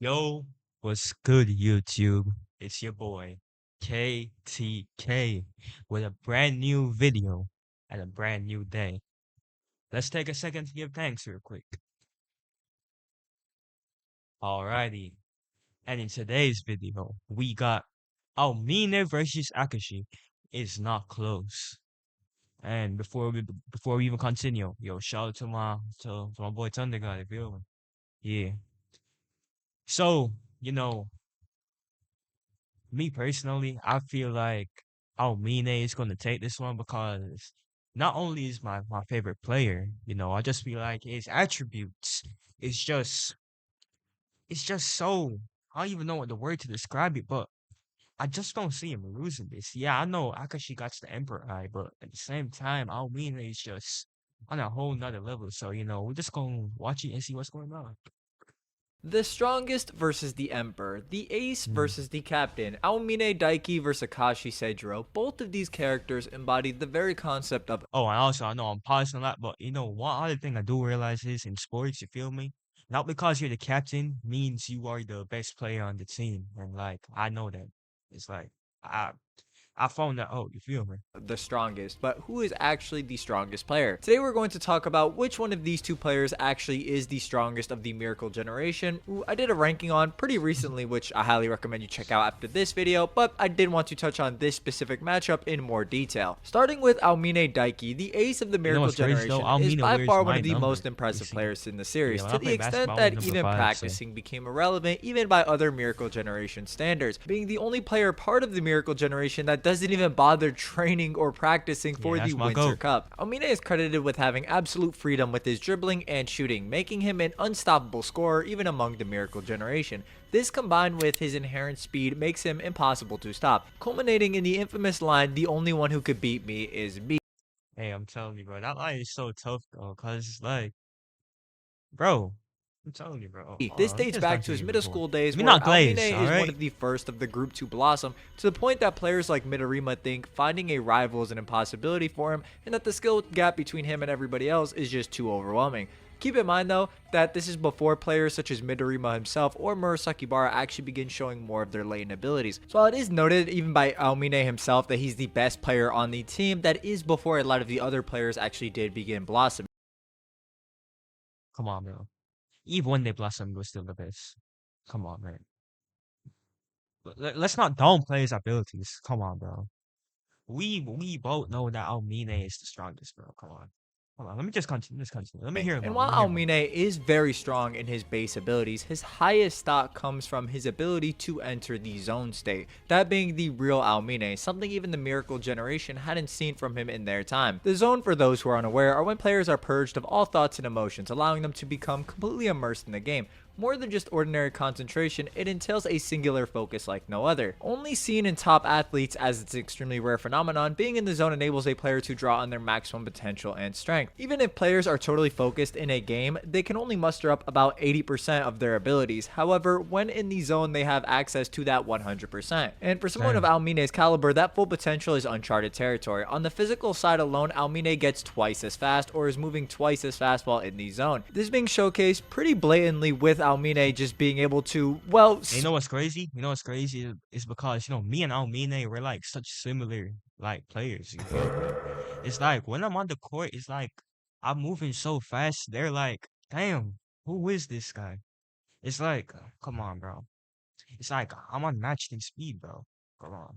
Yo, what's good, YouTube? It's your boy, KTK, with a brand new video and a brand new day. Let's take a second to give thanks real quick. Alrighty, and in today's video, we got Aomine versus Akashi. Is not close. And before we even continue, yo, shout out to my boy Thunder God, you feel me? Yeah. So, you know, me personally, I feel like Aomine is going to take this one because not only is my favorite player, I just feel like his attributes is it's just so I don't even know what the word to describe it, but I just don't see him losing this. Yeah, I know Akashi got the Emperor Eye, but at the same time, Aomine is just on a whole nother level. So, we're just gonna watch it and see what's going on. The strongest versus the Emperor, the ace Mm. versus the captain, Aomine Daiki versus Akashi Seijiro. Both of these characters embody the very concept of Oh, and also I know I'm pausing a lot, but one other thing I do realize is in sports, you feel me? Not because you're the captain means you are the best player on the team. And like I know that. It's like I I found that out, you feel me? the strongest, but who is actually the strongest player? Today we're going to talk about which one of these two players actually is the strongest of the Miracle Generation, who I did a ranking on pretty recently, which I highly recommend you check out after this video, but I did want to touch on this specific matchup in more detail. Starting with Aomine Daiki, the ace of the You know Miracle what's crazy though? Generation is Almina by wears far one my of the number. most You impressive see? players in the Yeah, series, when to I the play extent basketball, I'm that number even five, so practicing became irrelevant even by other Miracle Generation standards, being the only player part of the Miracle Generation that doesn't even bother training or practicing yeah, for the that's my Winter goal. Cup. Aomine is credited with having absolute freedom with his dribbling and shooting, making him an unstoppable scorer even among the Miracle Generation. This combined with his inherent speed makes him impossible to stop, culminating in the infamous line, "The only one who could beat me is me." Hey, I'm telling you, bro, that line is so tough though, cause it's like, bro, I'm telling you, bro. Hold This on, let me dates just back to continue his middle before. school days Let me where not Aomine glaze, is one alright? of the first of the group to blossom, to the point that players like Midorima think finding a rival is an impossibility for him and that the skill gap between him and everybody else is just too overwhelming. Keep in mind though that this is before players such as Midorima himself or Murasaki Bara actually begin showing more of their latent abilities. So while it is noted even by Aomine himself that he's the best player on the team, that is before a lot of the other players actually did begin blossoming. Come on, bro. Even when they blossom, was still the best. Come on, man. Let's not downplay his abilities. Come on, bro. We both know that Almine is the strongest, bro. Come on. Hold on. Let me just continue. Let's continue. Let me hear him And out. Let while me hear him out. Aomine is very strong in his base abilities, his highest stock comes from his ability to enter the zone state, that being the real Aomine, something even the Miracle Generation hadn't seen from him in their time. The zone, for those who are unaware, are when players are purged of all thoughts and emotions, allowing them to become completely immersed in the game. More than just ordinary concentration, it entails a singular focus like no other. Only seen in top athletes as its extremely rare phenomenon, being in the zone enables a player to draw on their maximum potential and strength. Even if players are totally focused in a game, they can only muster up about 80% of their abilities. However, when in the zone, they have access to that 100%. And for someone of Damn. Aomine's caliber, that full potential is uncharted territory. On the physical side alone, Aomine gets twice as fast or is moving twice as fast while in the zone. This being showcased pretty blatantly with Aomine just being able to, well, And you know what's crazy? You know what's crazy is because me and Almine we're like such similar like players. You feel me? It's like when I'm on the court, it's like I'm moving so fast. They're like, damn, who is this guy? It's like, come on, bro. It's like I'm unmatched in speed, bro. Come on.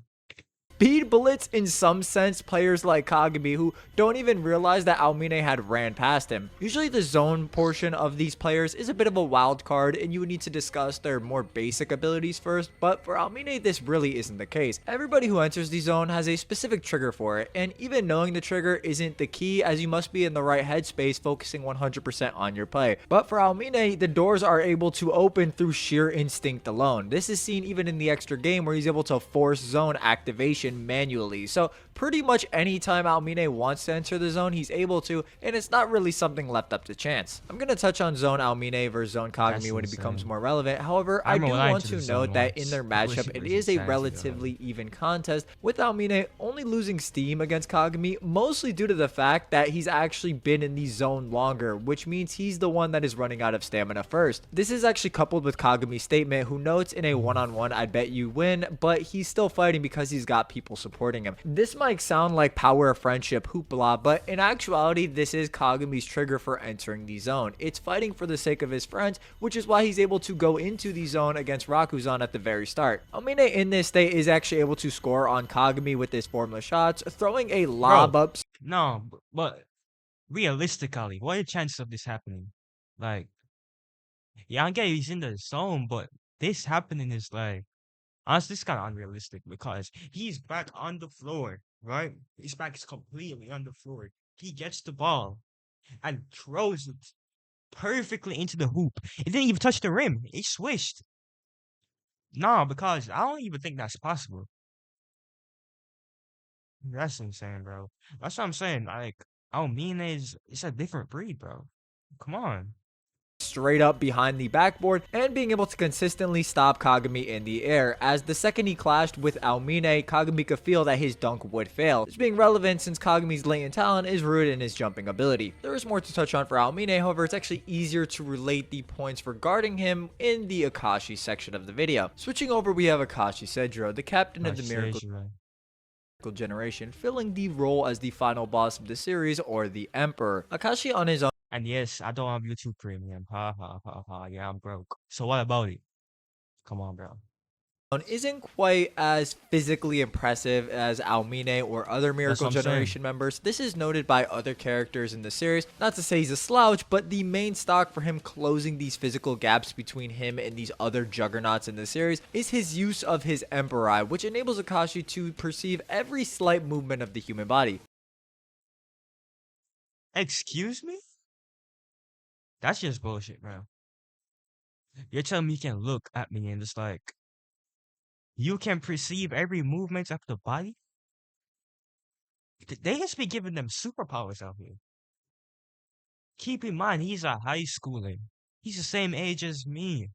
speed bullets in some sense players like Kagami who don't even realize that Aomine had ran past him. Usually the zone portion of these players is a bit of a wild card and you would need to discuss their more basic abilities first, but for Aomine this really isn't the case. Everybody who enters the zone has a specific trigger for it, and even knowing the trigger isn't the key as you must be in the right headspace focusing 100% on your play. But for Aomine, the doors are able to open through sheer instinct alone. This is seen even in the extra game where he's able to force zone activation animation manually. So pretty much anytime Aomine wants to enter the zone, he's able to, and it's not really something left up to chance. I'm going to touch on Zone Aomine versus Zone That's Kagami when it becomes insane. more relevant. However, I I remember do when I want entered to the zone note that in once. their That matchup, shit it was is a insanity, though. relatively even contest, with Aomine only losing steam against Kagami, mostly due to the fact that he's actually been in the zone longer, which means he's the one that is running out of stamina first. This is actually coupled with Kagami's statement, who notes in a one-on-one, I bet you win, but he's still fighting because he's got people supporting him. This might sound like power of friendship, hoopla, but in actuality, this is Kagami's trigger for entering the zone. It's fighting for the sake of his friends, which is why he's able to go into the zone against Rakuzan at the very start. Aomine in this state is actually able to score on Kagami with his formless shots, throwing a lob Bro, up. no, but realistically, what are the chances of this happening? Like, yeah, I get he's in the zone, but this happening is like, honestly, it's kind of unrealistic because he's back on the floor, right? His back is completely on the floor. He gets the ball and throws it perfectly into the hoop. It didn't even touch the rim. It swished. No, because I don't even think that's possible. That's insane, bro. That's what I'm saying. Like, Aomine is it's a different breed, bro. Come on. Straight up behind the backboard and being able to consistently stop Kagami in the air, as the second he clashed with Aomine, Kagami could feel that his dunk would fail. This being relevant since Kagami's latent talent is rooted in his jumping ability. There is more to touch on for Aomine, however it's actually easier to relate the points regarding him in the Akashi section of the video. Switching over, we have Akashi Sedro, the captain of Like, the Miracle seriously, man. Generation, filling the role as the final boss of the series, or the Emperor. Akashi on his own And yes, I don't have YouTube Premium. Ha ha ha ha. Yeah, I'm broke. So what about it? Come on, bro. isn't quite as physically impressive as Aomine or other That's Miracle what I'm saying. Generation members. This is noted by other characters in the series. Not to say he's a slouch, but the main stock for him closing these physical gaps between him and these other juggernauts in the series is his use of his Emperor Eye, which enables Akashi to perceive every slight movement of the human body. Excuse me? That's just bullshit, bro. You're telling me you can look at me and it's like you can perceive every movement of the body? They just be giving them superpowers out here. Keep in mind, he's a high schooler. He's the same age as me.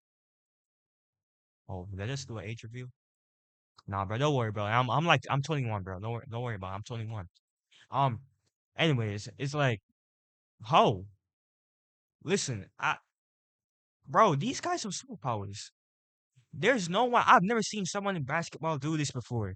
Oh, let us do an age review. Nah, bro, don't worry, bro. I'm 21, bro. Don't worry about it. I'm 21. Um, anyways, it's like, ho, listen, bro, these guys have superpowers. There's no one. I've never seen someone in basketball do this before.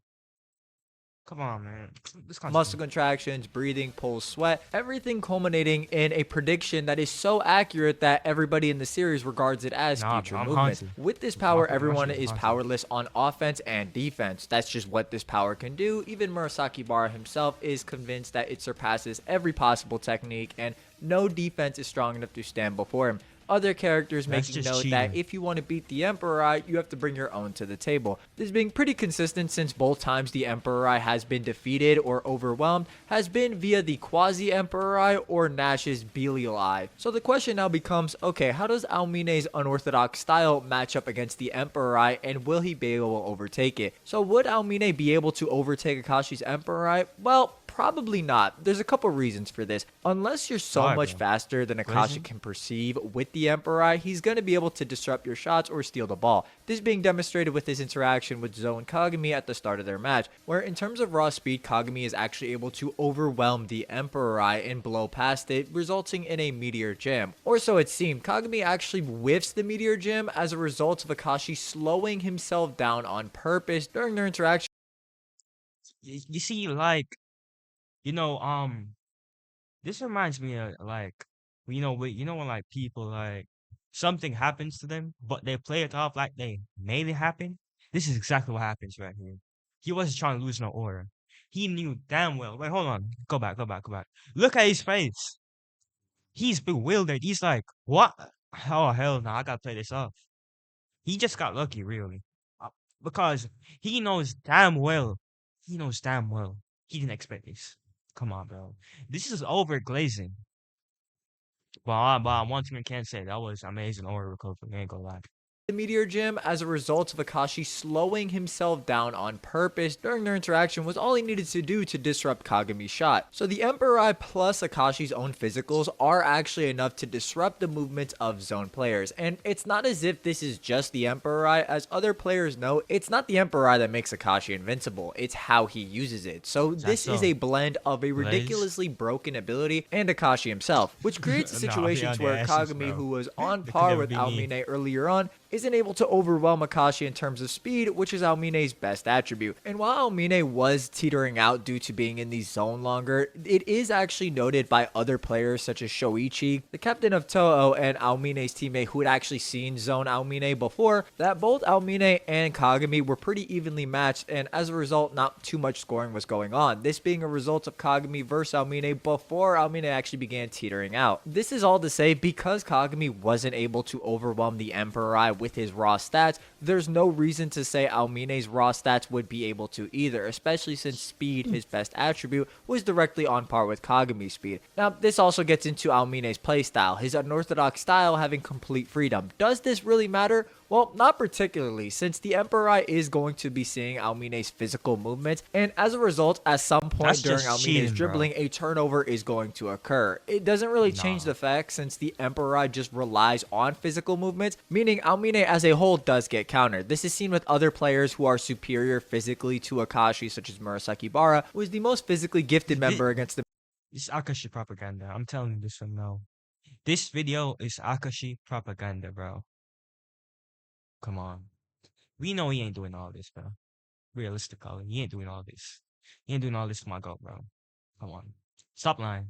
Come on, man. Let's Muscle continue. contractions, breathing, pulls, sweat, everything culminating in a prediction that is so accurate that everybody in the series regards it as Nah, bro, future I'm movements. haunted. With this I'm power, pretty much everyone just is haunted. powerless on offense and defense. That's just what this power can do. Even Murasaki Bara himself is convinced that it surpasses every possible technique, and no defense is strong enough to stand before him. Other characters That's making just note that cheating. if you want to beat the Emperor Eye, you have to bring your own to the table. This being pretty consistent since both times the Emperor Eye has been defeated or overwhelmed has been via the Quasi-Emperor Eye or Nash's Belial Eye. So the question now becomes, okay, how does Aomine's unorthodox style match up against the Emperor Eye, and will he be able to overtake it? So would Aomine be able to overtake Akashi's Emperor Eye? Well, probably not. There's a couple reasons for this. Unless you're so Why, much bro? faster than Akashi Glazing? can perceive with the Emperor Eye, he's going to be able to disrupt your shots or steal the ball. This being demonstrated with his interaction with Zoe and Kagami at the start of their match, where in terms of raw speed, Kagami is actually able to overwhelm the Emperor Eye and blow past it, resulting in a Meteor Jam. Or so it seemed. Kagami actually whiffs the Meteor Jam as a result of Akashi slowing himself down on purpose during their interaction. You see, like, you know, this reminds me of like, when like people like something happens to them, but they play it off like they made it happen. This is exactly what happens right here. He wasn't trying to lose no aura. He knew damn well. Wait, hold on. Go back, go back, go back. Look at his face. He's bewildered. He's like, what? Oh hell no! I gotta play this off. He just got lucky, really, uh, because he knows damn well. He knows damn well. He didn't expect this. Come on, bro. This is over glazing. But one thing I can say, that was amazing aura recovery. I ain't gonna lie. the Meteor Gym as a result of Akashi slowing himself down on purpose during their interaction was all he needed to do to disrupt Kagami's shot. So the Emperor Eye plus Akashi's own physicals are actually enough to disrupt the movements of zone players. And it's not as if this is just the Emperor Eye. As other players know, it's not the Emperor Eye that makes Akashi invincible, it's how he uses it. So Is that this is a so? blend of a Glaze? ridiculously broken ability and Akashi himself, which creates a Nah, be situation on to your where asses, Kagami, bro. who was on It could par never with be me. Aomine earlier on, isn't able to overwhelm Akashi in terms of speed, which is Aomine's best attribute. And while Aomine was teetering out due to being in the zone longer, it is actually noted by other players such as Shoichi, the captain of Toho, and Aomine's teammate who had actually seen zone Aomine before, that both Aomine and Kagami were pretty evenly matched, and as a result, not too much scoring was going on. This being a result of Kagami versus Aomine before Aomine actually began teetering out. This is all to say, because Kagami wasn't able to overwhelm the Emperor Eye with his raw stats, there's no reason to say Aomine's raw stats would be able to either, especially since speed, his best attribute, was directly on par with Kagami's speed. Now, this also gets into Aomine's playstyle, his unorthodox style having complete freedom. Does this really matter? Well, not particularly, since the Emperor Eye is going to be seeing Aomine's physical movements, and as a result, at some point That's during just Aomine's cheating, bro. dribbling, a turnover is going to occur. It doesn't really change Nah. the fact since the Emperor Eye just relies on physical movements, meaning Aomine as a whole does get countered. This is seen with other players who are superior physically to Akashi, such as Murasaki Bara, who is the most physically gifted member against the This is Akashi propaganda. I'm telling you this from now. This video is Akashi propaganda, bro. Come on. We know he ain't doing all this, bro. Realistically, he ain't doing all this. He ain't doing all this for my goal, bro. Come on. Stop lying.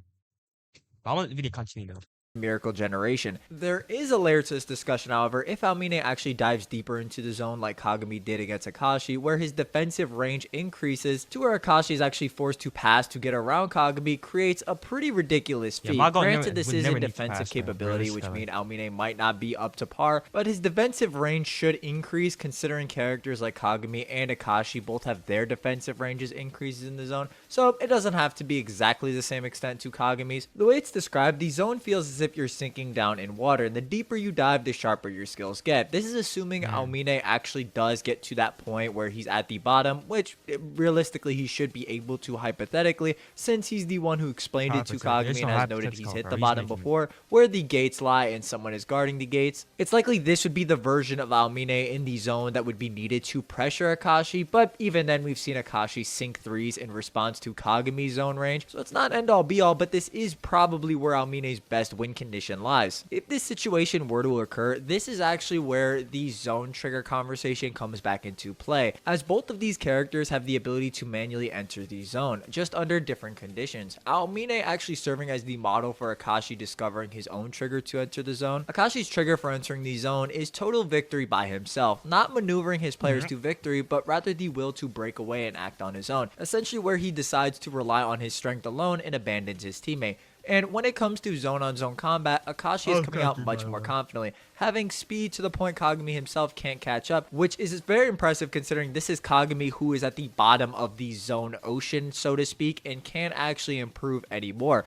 But I want the video to continue, though. Miracle Generation. There is a layer to this discussion, however, if Aomine actually dives deeper into the zone like Kagami did against Akashi, where his defensive range increases to where Akashi is actually forced to pass to get around Kagami, creates a pretty ridiculous Yeah, feat. my goal Granted, this would is never a need to defensive pass, man. capability, which Realistically. means Aomine might not be up to par, but his defensive range should increase considering characters like Kagami and Akashi both have their defensive ranges increases in the zone, so it doesn't have to be exactly the same extent to Kagami's. The way it's described, the zone feels as if you're sinking down in water, and the deeper you dive, the sharper your skills get. This is assuming Aomine actually does get to that point where he's at the bottom, which realistically he should be able to hypothetically, since he's the one who explained it to There's Kagami no and has noted he's hypothetical, hit bro. the He's bottom making it. before, where the gates lie and someone is guarding the gates. It's likely this would be the version of Aomine in the zone that would be needed to pressure Akashi, but even then we've seen Akashi sink threes in response to Kagami's zone range, so it's not end all be all, but this is probably where Aomine's best win condition lies. If this situation were to occur, this is actually where the zone trigger conversation comes back into play, as both of these characters have the ability to manually enter the zone, just under different conditions. Aomine actually serving as the model for Akashi discovering his own trigger to enter the zone. Akashi's trigger for entering the zone is total victory by himself, not maneuvering his players to victory, but rather the will to break away and act on his own, essentially where he decides to rely on his strength alone and abandons his teammate. And when it comes to zone-on-zone combat, Akashi is coming out much more confidently, having speed to the point Kagami himself can't catch up, which is very impressive considering this is Kagami who is at the bottom of the zone ocean, so to speak, and can't actually improve anymore.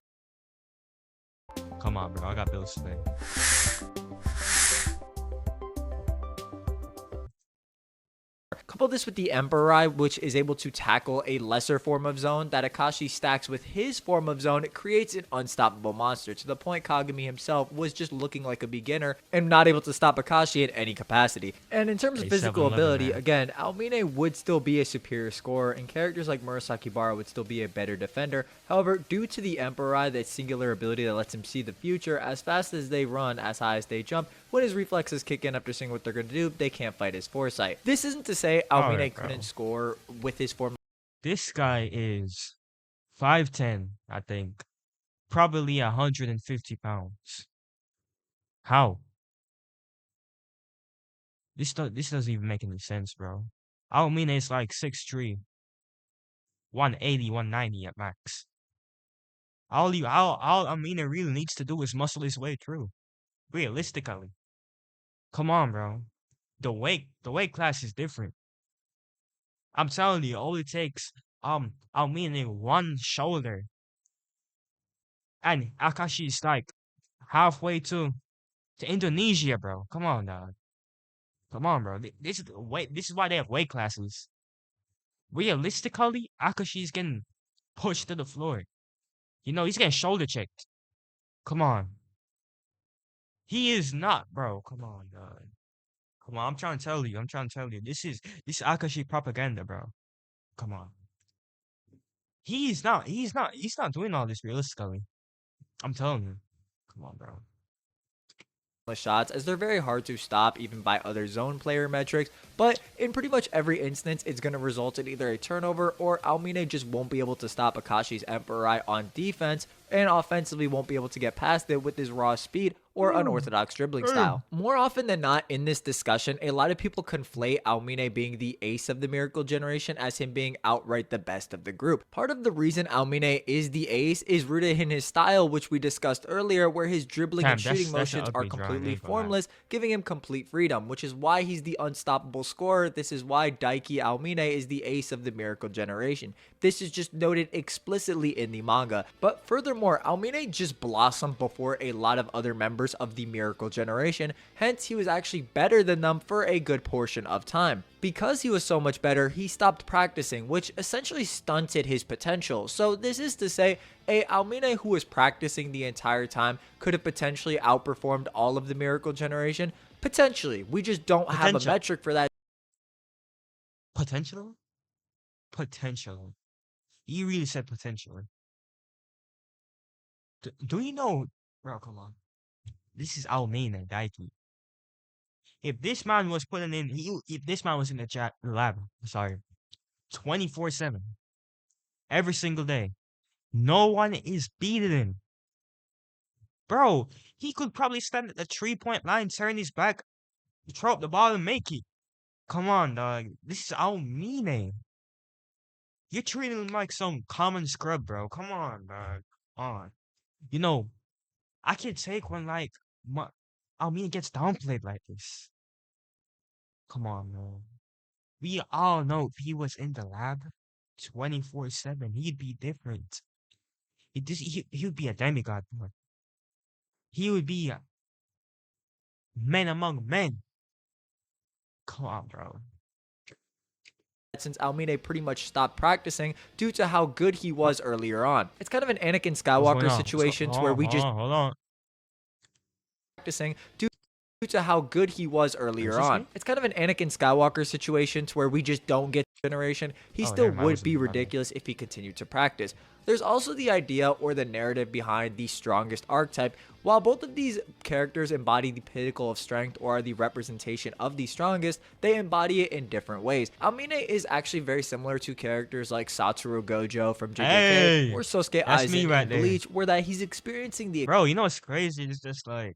Come on, bro. I got bills to pay. Couple this with the Emperor Eye, which is able to tackle a lesser form of zone that Akashi stacks with his form of zone. It creates an unstoppable monster to the point Kagami himself was just looking like a beginner and not able to stop Akashi in any capacity. And in terms of Hey, physical 7-Eleven, ability, man. again, Aomine would still be a superior scorer and characters like Murasaki Bara would still be a better defender. However, due to the Emperor Eye, that singular ability that lets him see the future, as fast as they run, as high as they jump, when his reflexes kick in after seeing what they're going to do, they can't fight his foresight. This isn't to say Aomine Alright, bro. couldn't score with his form This guy is 5'10", I think. Probably 150 pounds. How? This doesn't even make any sense, bro. Aomine is like 6'3", 180, 190 at max. All Aomine really needs to do is muscle his way through. Realistically. Come on, bro. The weight class is different. I'm telling you, all it takes, Aomine one shoulder. And Akashi is like halfway to Indonesia, bro. Come on, dog. Come on, bro. This is the weight. This is why they have weight classes. Realistically, Akashi is getting pushed to the floor. He's getting shoulder checked. Come on. He is not, bro. Come on, dog. Come on. I'm trying to tell you. I'm trying to tell you. This is Akashi propaganda, bro. Come on. He's not doing all this realistically. I'm telling you. Come on, bro. Shots, as they're very hard to stop even by other zone player metrics, but in pretty much every instance it's going to result in either a turnover or Aomine just won't be able to stop Akashi's Emperor Eye on defense, and offensively won't be able to get past it with his raw speed or unorthodox dribbling style. More often than not in this discussion, a lot of people conflate Aomine being the ace of the Miracle Generation as him being outright the best of the group. Part of the reason Aomine is the ace is rooted in his style, which we discussed earlier, where his dribbling and shooting motions are completely formless, giving him complete freedom, which is why he's the unstoppable scorer. This is why Daiki Aomine is the ace of the Miracle Generation. This is just noted explicitly in the manga. But furthermore, Aomine just blossomed before a lot of other members of the Miracle Generation, hence he was actually better than them for a good portion of time. Because he was so much better, he stopped practicing, which essentially stunted his potential. So this is to say, a Aomine who was practicing the entire time could have potentially outperformed all of the Miracle Generation. Potentially. We just don't have a metric for that. Potential? Potential. You really said potential. Do you know, bro? Come on. This is Aomine and Daiki. If this man was putting in, if this man was in the lab, sorry, 24/7, every single day, no one is beating him, bro. He could probably stand at the 3-point line, turn his back, throw up the ball, and make it. Come on, dog. This is Aomine. You're treating him like some common scrub, bro. Come on, dog. Come on. You know, I can take when like Aomine gets downplayed like this. Come on, man. We all know if he was in the lab 24/7, he'd be different. He would be a demigod, bro. He would be a man among men. Come on, bro. Since Aomine pretty much stopped practicing due to how good he was earlier on. It's kind of an Anakin What's going Skywalker on? situation where we just Hold on. practicing due to how good he was earlier on. It's kind of an Anakin Skywalker situation to where we just don't get generation. He still would be ridiculous if he continued to practice. There's also the idea or the narrative behind the strongest archetype. While both of these characters embody the pinnacle of strength or are the representation of the strongest, they embody it in different ways. Aomine is actually very similar to characters like Satoru Gojo from JJK or Sosuke Aizen in Bleach, where that he's experiencing the... Bro, you know what's crazy? It's just like,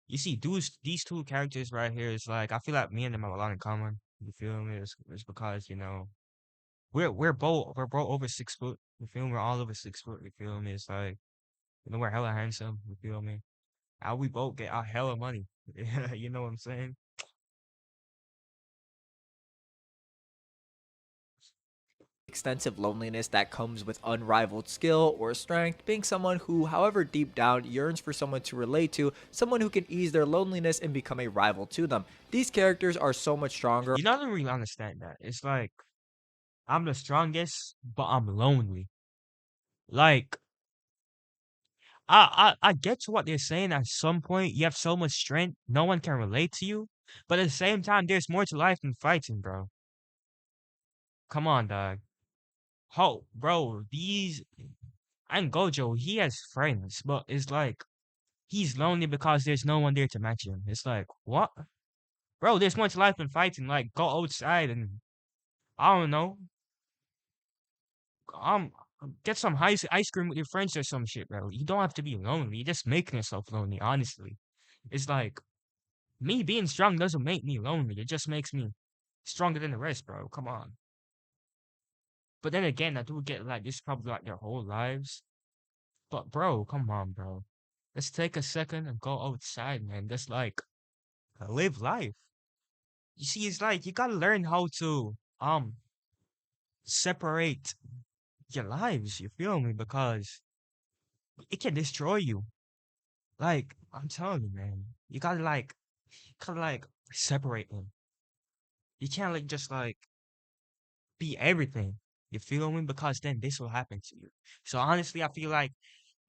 you see, these two characters right here is like, I feel like me and them have a lot in common. You feel me? It's because, we're both over 6 foot. You feel me? We're all over 6 foot. You feel me? It's like, we're hella handsome. You feel me? How we both get our hella money. You know what I'm saying? extensive loneliness that comes with unrivaled skill or strength, being someone who, however deep down, yearns for someone to relate to, someone who can ease their loneliness and become a rival to them. These characters are so much stronger. You don't really understand that. It's like, I'm the strongest, but I'm lonely. Like, I get to what they're saying at some point. You have so much strength, no one can relate to you. But at the same time, there's more to life than fighting, bro. Come on, dog. Ho, bro, and Gojo, he has friends, but it's like, he's lonely because there's no one there to match him. It's like, what? Bro, there's more to life than fighting. Like, go outside and, I don't know, um, get some ice cream with your friends or some shit, bro. You don't have to be lonely. You're just making yourself lonely, honestly. It's like, me being strong doesn't make me lonely. It just makes me stronger than the rest, bro. Come on. But then again, I do get like, this is probably like their whole lives. But bro, come on, bro. Let's take a second and go outside, man. Just like, live life. You see, it's like, you gotta learn how to separate your lives. You feel me? Because it can destroy you. Like, I'm telling you, man. You gotta like separate them. You can't like just like be everything. You feel me? Because then this will happen to you. So honestly, I feel like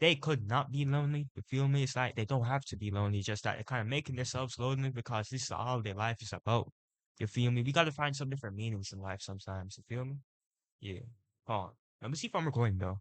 they could not be lonely. You feel me? It's like they don't have to be lonely. Just that they're kind of making themselves lonely because this is all their life is about. You feel me? We got to find some different meanings in life sometimes. You feel me? Yeah. Hold on. Let me see if I'm recording though.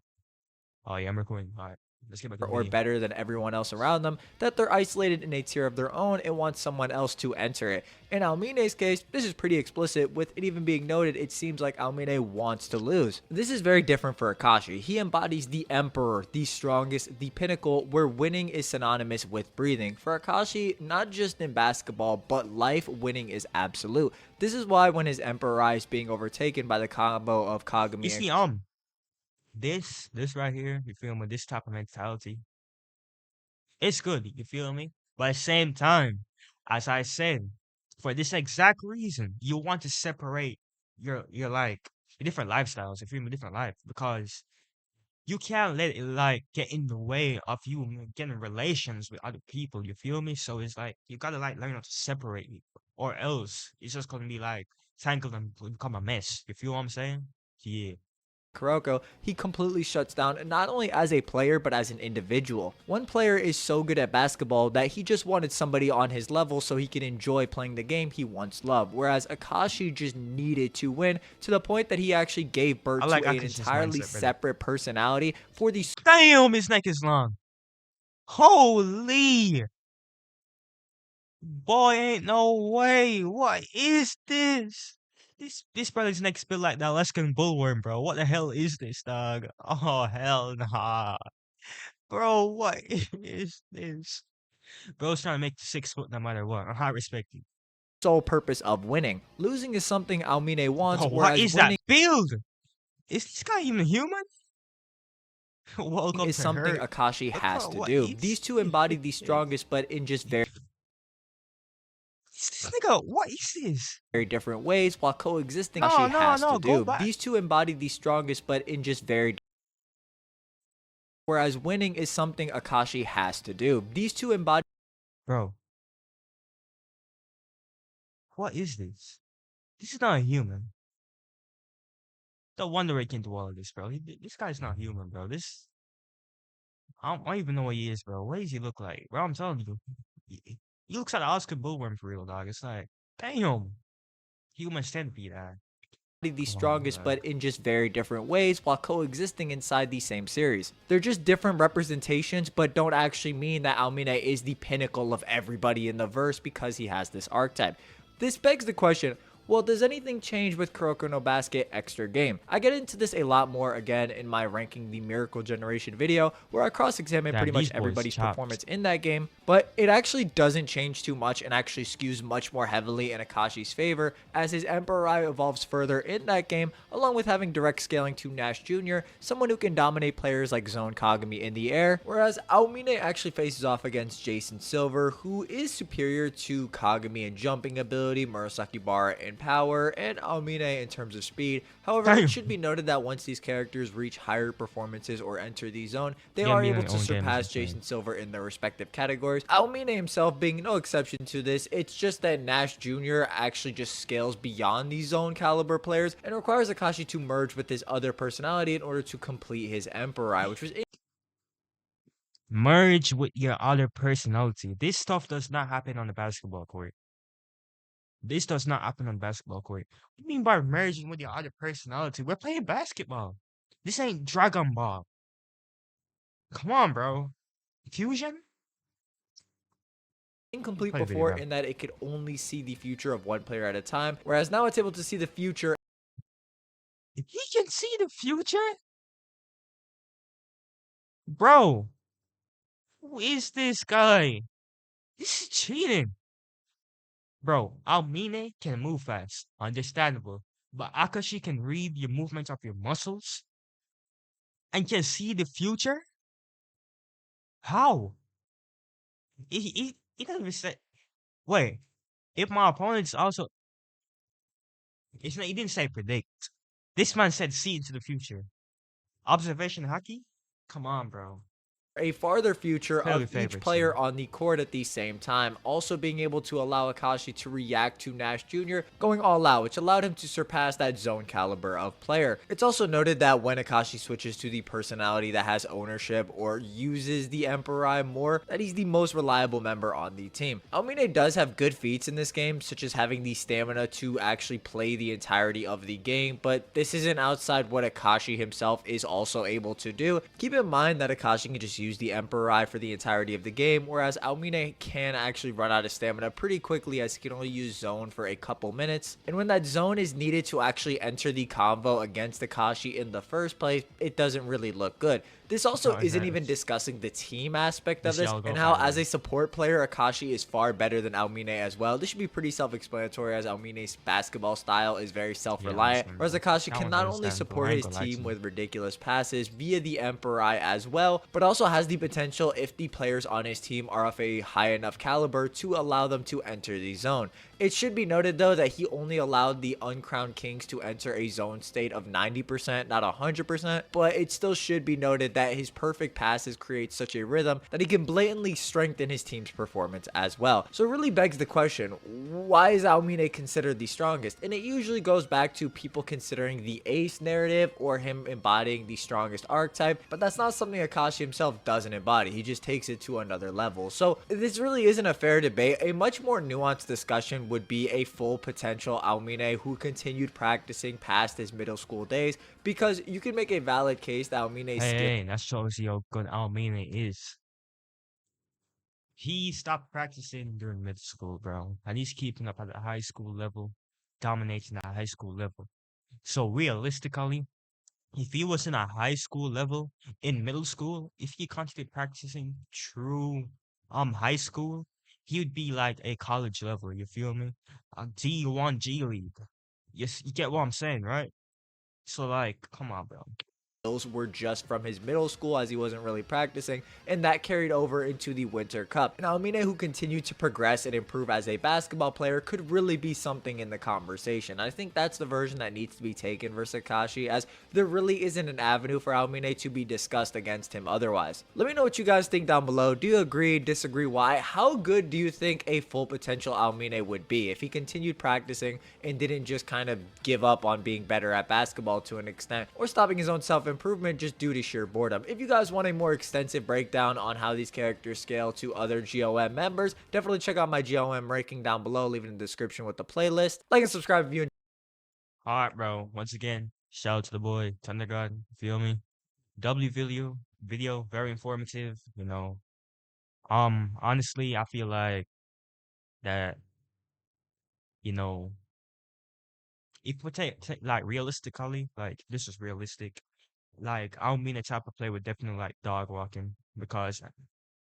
Oh yeah, I'm recording. All right. Let's get back to the or video. better than everyone else around them, that they're isolated in a tier of their own and want someone else to enter it. In Aomine's case, this is pretty explicit, with it even being noted it seems like Aomine wants to lose. This is very different for Akashi. He embodies the emperor, the strongest, the pinnacle, where winning is synonymous with breathing. For Akashi, not just in basketball, but life, winning is absolute. This is why when his emperor eye is being overtaken by the combo of You Kagami and see, this right here, you feel me? This type of mentality, it's good. You feel me? But at the same time, as I said, for this exact reason, you want to separate your like your different lifestyles. You feel me? Different life because you can't let it like get in the way of you getting relations with other people. You feel me? So it's like you gotta like learn how to separate it, or else it's just gonna be like tangled and become a mess. You feel what I'm saying? Yeah. Kuroko, he completely shuts down not only as a player but as an individual. One player is so good at basketball that he just wanted somebody on his level so he could enjoy playing the game he once loved, whereas Akashi just needed to win to the point that he actually gave I birth to like an Akashi's entirely mindset, brother. separate personality for the Damn, his neck is long. Holy boy, ain't no way. What is this? This brother's neck spit like the Alaskan bullworm, bro. What the hell is this, dog? Oh hell nah. Bro, what is this? Bro's trying to make the 6 foot no matter what. I respect you. sole purpose of winning. Losing is something Aomine wants, Bro, what whereas is that winning build? Is this guy even human? Welcome is to something hurt. Akashi But has bro, to what do. is These two embody the this? strongest but in just very This nigga, what is this? different ways while coexisting No, Akashi no, has to no, go do. back. These two embody the strongest but in just very whereas winning is something Akashi has to do. These two embody Bro, what is this? This is not a human. No wonder he can do all of this, bro. This guy's not human, bro. I don't even know what he is, bro. What does he look like? Bro, I'm telling you. He looks like an Oscar Bullworm for real, dog. It's like, damn. Human centipede, the come on, strongest bro. but in just very different ways while coexisting inside the same series. They're just different representations but don't actually mean that Aomine is the pinnacle of everybody in the verse because he has this archetype. This begs the question, well, does anything change with Kuroko no Basket Extra Game? I get into this a lot more again in my ranking the Miracle Generation video, where I cross-examine Damn, pretty much these boys everybody's chopped. performance in that game, but it actually doesn't change too much and actually skews much more heavily in Akashi's favor, as his Emperor Eye evolves further in that game, along with having direct scaling to Nash Jr., someone who can dominate players like Zone Kagami in the air, whereas Aomine actually faces off against Jason Silver, who is superior to Kagami in jumping ability, Murasaki Bara in power, and Aomine in terms of speed. However, it Damn. should be noted that once these characters reach higher performances or enter the zone, they Yeah, are me able and to own game is surpass insane. Jason Silver in their respective categories. Aomine himself being no exception to this, it's just that Nash Jr. actually just scales beyond these zone caliber players and requires Akashi to merge with his other personality in order to complete his Emperor Eye, which was Merge with your other personality. This stuff does not happen on the basketball court. This does not happen on the basketball court. What do you mean by merging with your other personality? We're playing basketball. This ain't Dragon Ball. Come on, bro. Fusion? incomplete Play the video, before bro. in that it could only see the future of one player at a time, whereas now it's able to see the future If he can see the future, bro, who is this guy? This is cheating. Bro, Aomine can move fast. Understandable. But Akashi can read your movements of your muscles and can see the future? How? He doesn't even say. Wait, if my opponent's also. It's not, he didn't say predict. This man said see into the future. Observation hockey? Come on, bro. a farther future of Clearly each favorite player team. on the court at the same time, also being able to allow Akashi to react to Nash Jr. going all out, which allowed him to surpass that zone caliber of player. It's also noted that when Akashi switches to the personality that has ownership or uses the Emperor more, that he's the most reliable member on the team. Aomine does have good feats in this game, such as having the stamina to actually play the entirety of the game, but this isn't outside what Akashi himself is also able to do. Keep in mind that Akashi can just use the Emperor Eye for the entirety of the game, whereas Aomine can actually run out of stamina pretty quickly as he can only use zone for a couple minutes. And when that zone is needed to actually enter the combo against Akashi in the first place, it doesn't really look good. This also No, it isn't even hurts. discussing the team aspect of This this y'all and go, how by the as way. a support player, Akashi is far better than Aomine as well. This should be pretty self-explanatory as Aomine's basketball style is very Yeah, self-reliant, whereas understandable. Akashi That can one's not only understandable. support I ain't his gonna lie to team you. with ridiculous passes via the Emperor as well, but also has the potential if the players on his team are of a high enough caliber to allow them to enter the zone. It should be noted though that he only allowed the uncrowned kings to enter a zone state of 90%, not 100%, but it still should be noted that his perfect passes create such a rhythm that he can blatantly strengthen his team's performance as well. So it really begs the question, why is Aomine considered the strongest? And it usually goes back to people considering the ace narrative or him embodying the strongest archetype, but that's not something Akashi himself doesn't embody. He just takes it to another level. So this really isn't a fair debate. A much more nuanced discussion would be a full potential Aomine who continued practicing past his middle school days, because you can make a valid case that Aomine's skill Hey, that shows you how good Aomine is. He stopped practicing during middle school, bro. And he's keeping up at the high school level, dominating at high school level. So realistically, if he was in a high school level in middle school, if he continued practicing through high school, he would be like a college level, you feel me? A D1 G League. Yes, you get what I'm saying, right? So like, come on, bro. were just from his middle school as he wasn't really practicing, and that carried over into the Winter Cup. And Aomine, who continued to progress and improve as a basketball player, could really be something in the conversation. I think that's the version that needs to be taken versus Akashi, as there really isn't an avenue for Aomine to be discussed against him otherwise. Let me know what you guys think down below. Do you agree, disagree, why? How good do you think a full potential Aomine would be if he continued practicing and didn't just kind of give up on being better at basketball to an extent, or stopping his own self-improvement just due to sheer boredom? If you guys want a more extensive breakdown on how these characters scale to other GOM members, definitely check out my GOM ranking down below. Leave it in the description with the playlist. Like and subscribe if you All right, bro. Once again, shout out to the boy, Thunder God. Feel me? Video, very informative. Honestly, I feel like that, you know, if we take like realistically, like this is realistic. Like I don't mean a type of play would definitely like dog walking because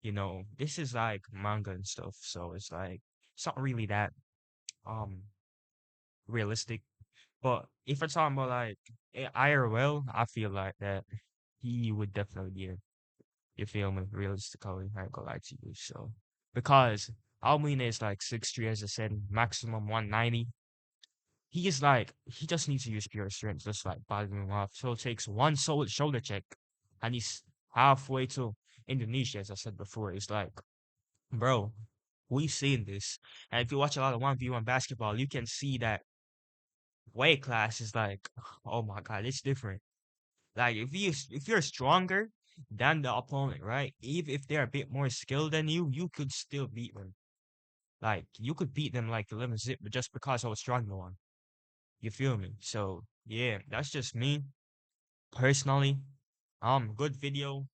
this is like manga and stuff, so it's not really that um realistic. But if we're talking about like IRL, I feel like that he would definitely be a, you feel me, realistically, I ain't gonna lie to you. So because Almina is like 6'3", as I said, maximum 190. He is like he just needs to use pure strength, just like bothering him off. So it takes one solid shoulder check, and he's halfway to Indonesia, as I said before. It's like, bro, we've seen this, and if you watch a lot of 1v1 basketball, you can see that weight class is like, oh my god, it's different. Like if you're stronger than the opponent, right? Even if they're a bit more skilled than you could still beat them. Like you could beat them like 11 zip, but just because I was stronger one. You feel me? So yeah, that's just me personally. Good video.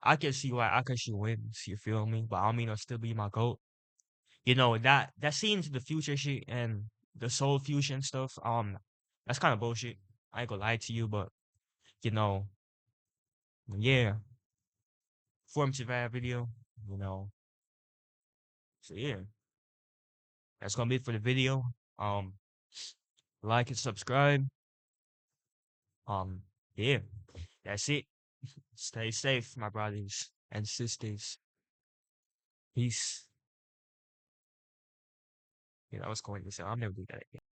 I can see why Akashi wins. You feel me? But I mean, it'll still be my goat. That scene into the future shit and the soul fusion stuff. That's kind of bullshit. I ain't gonna lie to you, but you know, yeah, formative video. You know, so yeah, that's gonna be it for the video. Um, like and subscribe. Um, yeah, that's it. Stay safe, my brothers and sisters. Peace. I was going to say, I'll never do that again.